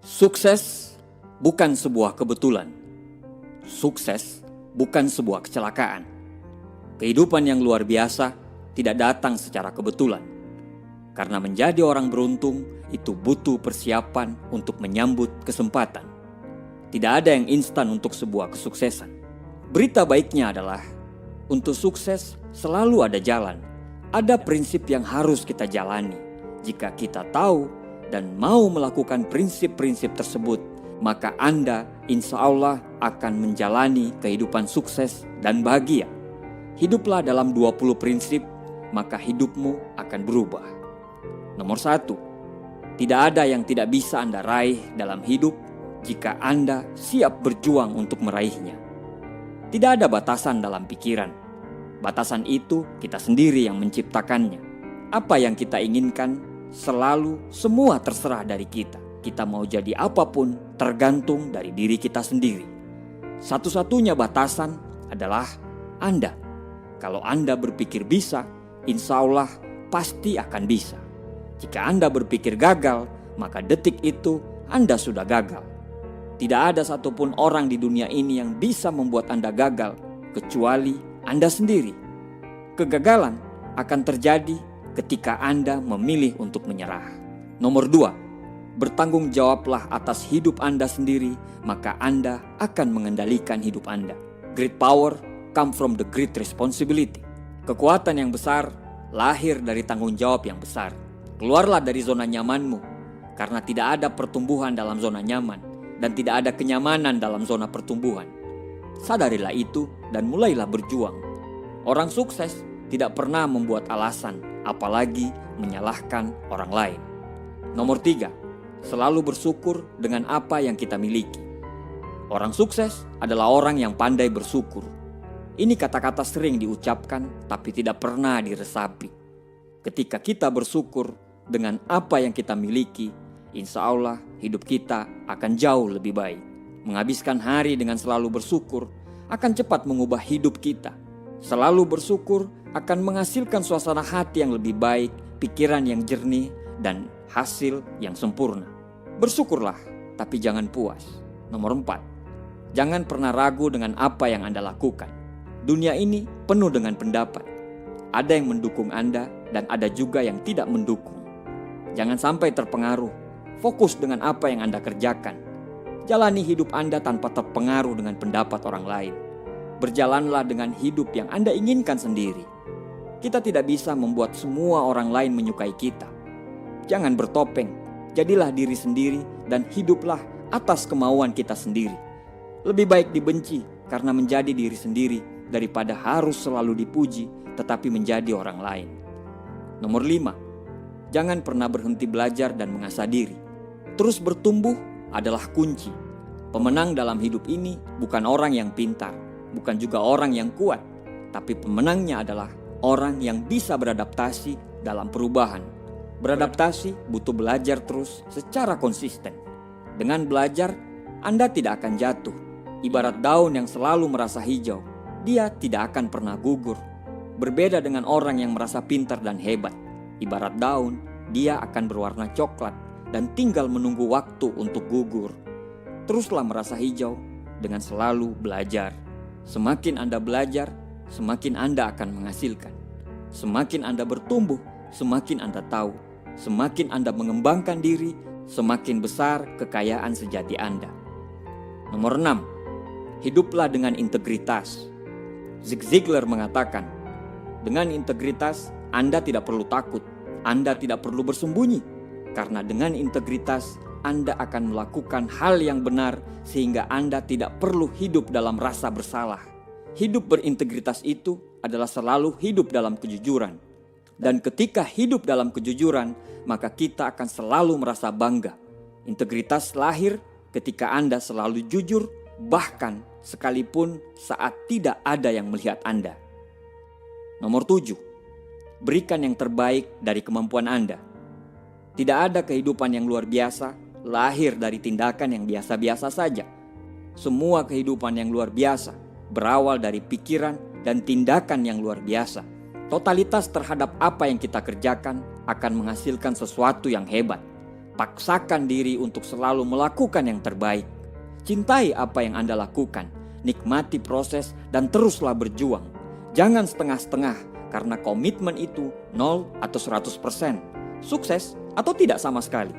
Sukses bukan sebuah kebetulan. Sukses bukan sebuah kecelakaan. Kehidupan yang luar biasa tidak datang secara kebetulan. Karena menjadi orang beruntung itu butuh persiapan untuk menyambut kesempatan. Tidak ada yang instan untuk sebuah kesuksesan. Berita baiknya adalah, untuk sukses selalu ada jalan. Ada prinsip yang harus kita jalani. Jika kita tahu dan mau melakukan prinsip-prinsip tersebut, maka Anda insya Allah akan menjalani kehidupan sukses dan bahagia. Hiduplah dalam 20 prinsip, maka hidupmu akan berubah. Nomor 1, tidak ada yang tidak bisa Anda raih dalam hidup jika Anda siap berjuang untuk meraihnya. Tidak ada batasan dalam pikiran. Batasan itu kita sendiri yang menciptakannya. Apa yang kita inginkan selalu semua terserah dari kita. Kita mau jadi apapun tergantung dari diri kita sendiri. Satu-satunya batasan adalah Anda. Kalau Anda berpikir bisa, insya Allah pasti akan bisa. Jika Anda berpikir gagal, maka detik itu Anda sudah gagal. Tidak ada satupun orang di dunia ini yang bisa membuat Anda gagal, kecuali Anda sendiri. Kegagalan akan terjadi ketika Anda memilih untuk menyerah. Nomor 2, bertanggung jawablah atas hidup Anda sendiri, maka Anda akan mengendalikan hidup Anda. Great power come from the great responsibility. Kekuatan yang besar lahir dari tanggung jawab yang besar. Keluarlah dari zona nyamanmu, karena tidak ada pertumbuhan dalam zona nyaman, dan tidak ada kenyamanan dalam zona pertumbuhan. Sadarilah itu dan mulailah berjuang. Orang sukses tidak pernah membuat alasan, apalagi menyalahkan orang lain. Nomor 3, selalu bersyukur dengan apa yang kita miliki. Orang sukses adalah orang yang pandai bersyukur. Ini kata-kata sering diucapkan tapi tidak pernah diresapi. Ketika kita bersyukur dengan apa yang kita miliki, insya Allah hidup kita akan jauh lebih baik. Menghabiskan hari dengan selalu bersyukur akan cepat mengubah hidup kita. Selalu bersyukur akan menghasilkan suasana hati yang lebih baik, pikiran yang jernih, dan hasil yang sempurna. Bersyukurlah, tapi jangan puas. Nomor 4, jangan pernah ragu dengan apa yang Anda lakukan. Dunia ini penuh dengan pendapat. Ada yang mendukung Anda dan ada juga yang tidak mendukung. Jangan sampai terpengaruh. Fokus dengan apa yang Anda kerjakan. Jalani hidup Anda tanpa terpengaruh dengan pendapat orang lain. Berjalanlah dengan hidup yang Anda inginkan sendiri. Kita tidak bisa membuat semua orang lain menyukai kita. Jangan bertopeng, jadilah diri sendiri dan hiduplah atas kemauan kita sendiri. Lebih baik dibenci karena menjadi diri sendiri daripada harus selalu dipuji tetapi menjadi orang lain. Nomor 5, jangan pernah berhenti belajar dan mengasah diri. Terus bertumbuh adalah kunci. Pemenang dalam hidup ini bukan orang yang pintar, bukan juga orang yang kuat, tapi pemenangnya adalah orang yang bisa beradaptasi dalam perubahan. Beradaptasi butuh belajar terus secara konsisten. Dengan belajar, Anda tidak akan jatuh. Ibarat daun yang selalu merasa hijau, dia tidak akan pernah gugur. Berbeda dengan orang yang merasa pintar dan hebat. Ibarat daun, dia akan berwarna coklat dan tinggal menunggu waktu untuk gugur. Teruslah merasa hijau dengan selalu belajar. Semakin Anda belajar, semakin Anda akan menghasilkan. Semakin Anda bertumbuh, semakin Anda tahu. Semakin Anda mengembangkan diri, semakin besar kekayaan sejati Anda. Nomor 6, hiduplah dengan integritas. Zig Ziglar mengatakan, dengan integritas Anda tidak perlu takut, Anda tidak perlu bersembunyi. Karena dengan integritas Anda akan melakukan hal yang benar sehingga Anda tidak perlu hidup dalam rasa bersalah. Hidup berintegritas itu adalah selalu hidup dalam kejujuran. Dan ketika hidup dalam kejujuran, maka kita akan selalu merasa bangga. Integritas lahir ketika Anda selalu jujur, bahkan sekalipun saat tidak ada yang melihat Anda. Nomor 7, berikan yang terbaik dari kemampuan Anda. Tidak ada kehidupan yang luar biasa lahir dari tindakan yang biasa-biasa saja. Semua kehidupan yang luar biasa berawal dari pikiran dan tindakan yang luar biasa. Totalitas terhadap apa yang kita kerjakan akan menghasilkan sesuatu yang hebat. Paksakan diri untuk selalu melakukan yang terbaik. Cintai apa yang Anda lakukan, nikmati proses dan teruslah berjuang. Jangan setengah-setengah karena komitmen itu 0 atau 100%, sukses atau tidak sama sekali.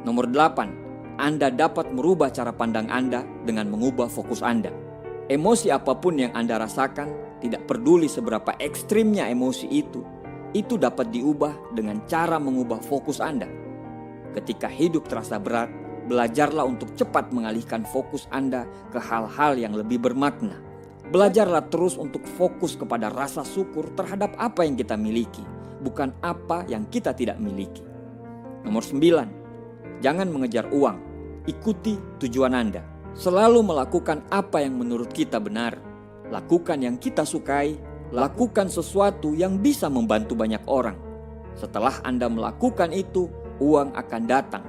Nomor 8, Anda dapat merubah cara pandang Anda dengan mengubah fokus Anda. Emosi apapun yang Anda rasakan, tidak peduli seberapa ekstrimnya emosi itu dapat diubah dengan cara mengubah fokus Anda. Ketika hidup terasa berat, belajarlah untuk cepat mengalihkan fokus Anda ke hal-hal yang lebih bermakna. Belajarlah terus untuk fokus kepada rasa syukur terhadap apa yang kita miliki, bukan apa yang kita tidak miliki. Nomor 9, jangan mengejar uang, ikuti tujuan Anda. Selalu melakukan apa yang menurut kita benar. Lakukan yang kita sukai, lakukan sesuatu yang bisa membantu banyak orang. Setelah Anda melakukan itu, uang akan datang.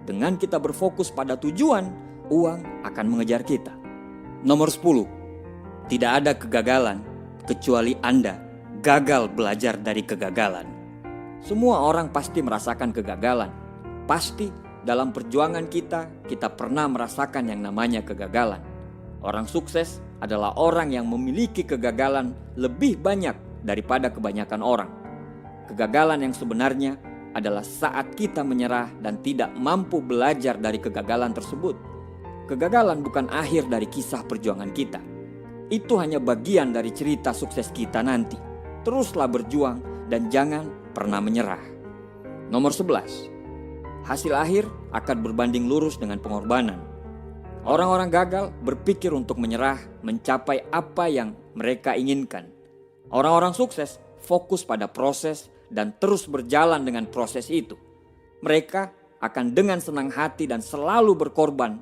Dengan kita berfokus pada tujuan, uang akan mengejar kita. Nomor 10, tidak ada kegagalan kecuali Anda gagal belajar dari kegagalan. Semua orang pasti merasakan kegagalan. Pasti dalam perjuangan kita pernah merasakan yang namanya kegagalan. Orang sukses adalah orang yang memiliki kegagalan lebih banyak daripada kebanyakan orang. Kegagalan yang sebenarnya adalah saat kita menyerah dan tidak mampu belajar dari kegagalan tersebut. Kegagalan bukan akhir dari kisah perjuangan kita. Itu hanya bagian dari cerita sukses kita nanti. Teruslah berjuang dan jangan pernah menyerah. Nomor 11, hasil akhir akan berbanding lurus dengan pengorbanan. Orang-orang gagal berpikir untuk menyerah mencapai apa yang mereka inginkan. Orang-orang sukses fokus pada proses dan terus berjalan dengan proses itu. Mereka akan dengan senang hati dan selalu berkorban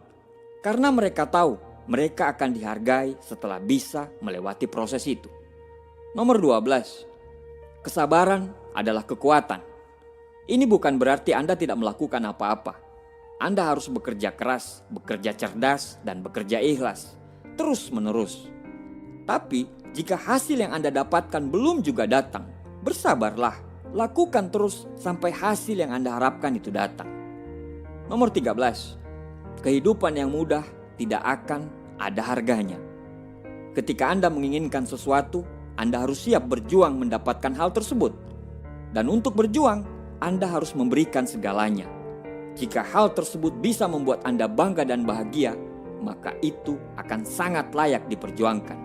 karena mereka tahu mereka akan dihargai setelah bisa melewati proses itu. Nomor 12, kesabaran adalah kekuatan. Ini bukan berarti Anda tidak melakukan apa-apa. Anda harus bekerja keras, bekerja cerdas, dan bekerja ikhlas, terus-menerus. Tapi jika hasil yang Anda dapatkan belum juga datang, bersabarlah. Lakukan terus sampai hasil yang Anda harapkan itu datang. Nomor 13, kehidupan yang mudah tidak akan ada harganya. Ketika Anda menginginkan sesuatu, Anda harus siap berjuang mendapatkan hal tersebut. Dan untuk berjuang, Anda harus memberikan segalanya. Jika hal tersebut bisa membuat Anda bangga dan bahagia, maka itu akan sangat layak diperjuangkan.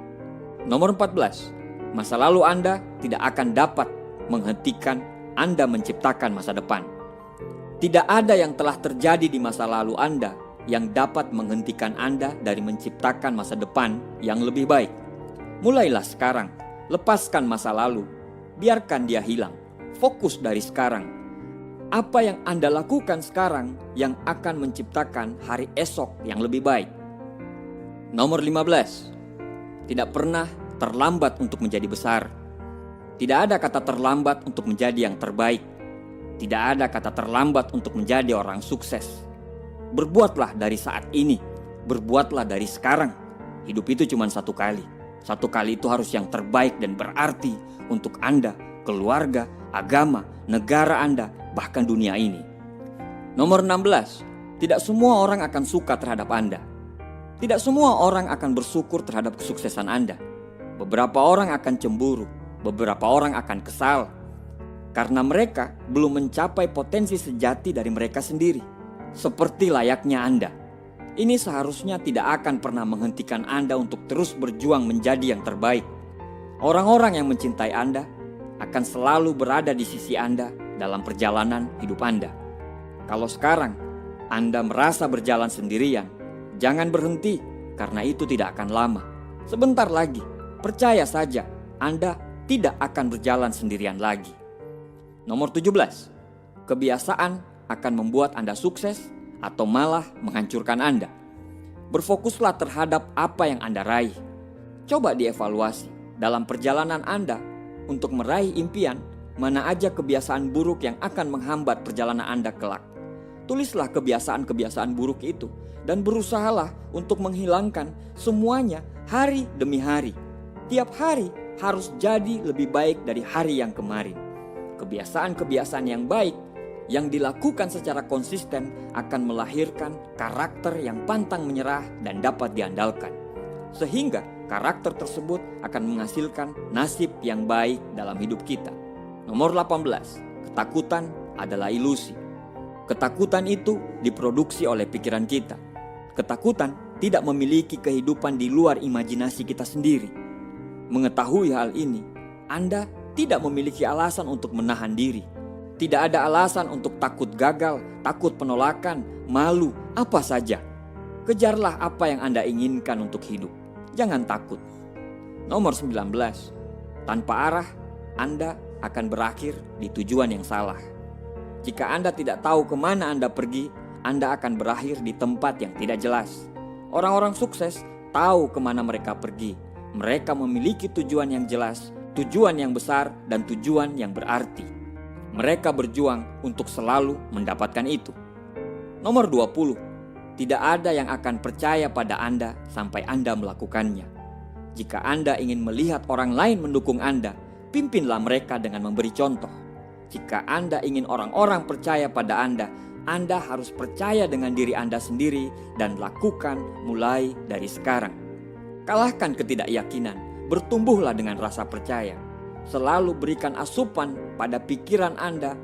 Nomor 14, masa lalu Anda tidak akan dapat menghentikan Anda menciptakan masa depan. Tidak ada yang telah terjadi di masa lalu Anda yang dapat menghentikan Anda dari menciptakan masa depan yang lebih baik. Mulailah sekarang, lepaskan masa lalu, biarkan dia hilang. Fokus dari sekarang. Apa yang Anda lakukan sekarang yang akan menciptakan hari esok yang lebih baik. Nomor 15, tidak pernah terlambat untuk menjadi besar. Tidak ada kata terlambat untuk menjadi yang terbaik. Tidak ada kata terlambat untuk menjadi orang sukses. Berbuatlah dari saat ini. Berbuatlah dari sekarang. Hidup itu cuma satu kali. Satu kali itu harus yang terbaik dan berarti untuk Anda, keluarga, agama, negara Anda, bahkan dunia ini. Nomor 16, tidak semua orang akan suka terhadap Anda. Tidak semua orang akan bersyukur terhadap kesuksesan Anda. Beberapa orang akan cemburu. Beberapa orang akan kesal karena mereka belum mencapai potensi sejati dari mereka sendiri. Seperti layaknya Anda. Ini seharusnya tidak akan pernah menghentikan Anda untuk terus berjuang menjadi yang terbaik. Orang-orang yang mencintai Anda akan selalu berada di sisi Anda dalam perjalanan hidup Anda. Kalau sekarang Anda merasa berjalan sendirian, jangan berhenti karena itu tidak akan lama. Sebentar lagi, percaya saja Anda tidak akan berjalan sendirian lagi. Nomor 17, kebiasaan akan membuat Anda sukses atau malah menghancurkan Anda. Berfokuslah terhadap apa yang Anda raih. Coba dievaluasi dalam perjalanan Anda untuk meraih impian, mana aja kebiasaan buruk yang akan menghambat perjalanan Anda kelak. Tulislah kebiasaan-kebiasaan buruk itu dan berusahalah untuk menghilangkan semuanya hari demi hari. Tiap hari harus jadi lebih baik dari hari yang kemarin. Kebiasaan-kebiasaan yang baik Yang dilakukan secara konsisten akan melahirkan karakter yang pantang menyerah dan dapat diandalkan. Sehingga karakter tersebut akan menghasilkan nasib yang baik dalam hidup kita. Nomor 18, ketakutan adalah ilusi. Ketakutan itu diproduksi oleh pikiran kita. Ketakutan tidak memiliki kehidupan di luar imajinasi kita sendiri. Mengetahui hal ini, Anda tidak memiliki alasan untuk menahan diri. Tidak ada alasan untuk takut gagal, takut penolakan, malu, apa saja. Kejarlah apa yang Anda inginkan untuk hidup. Jangan takut. Nomor 19, tanpa arah, Anda akan berakhir di tujuan yang salah. Jika Anda tidak tahu kemana Anda pergi, Anda akan berakhir di tempat yang tidak jelas. Orang-orang sukses tahu kemana mereka pergi. Mereka memiliki tujuan yang jelas, tujuan yang besar, dan tujuan yang berarti. Mereka berjuang untuk selalu mendapatkan itu. Nomor 20, tidak ada yang akan percaya pada Anda sampai Anda melakukannya. Jika Anda ingin melihat orang lain mendukung Anda, pimpinlah mereka dengan memberi contoh. Jika Anda ingin orang-orang percaya pada Anda harus percaya dengan diri Anda sendiri dan lakukan mulai dari sekarang. Kalahkan ketidakyakinan, bertumbuhlah dengan rasa percaya. Selalu berikan asupan pada pikiran Anda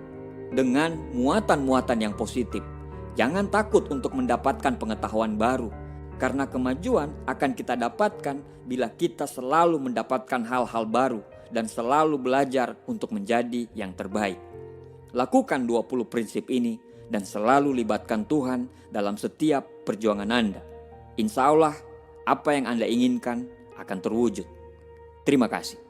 dengan muatan-muatan yang positif. Jangan takut untuk mendapatkan pengetahuan baru, karena kemajuan akan kita dapatkan bila kita selalu mendapatkan hal-hal baru dan selalu belajar untuk menjadi yang terbaik. Lakukan 20 prinsip ini dan selalu libatkan Tuhan dalam setiap perjuangan Anda. Insya Allah, apa yang Anda inginkan akan terwujud. Terima kasih.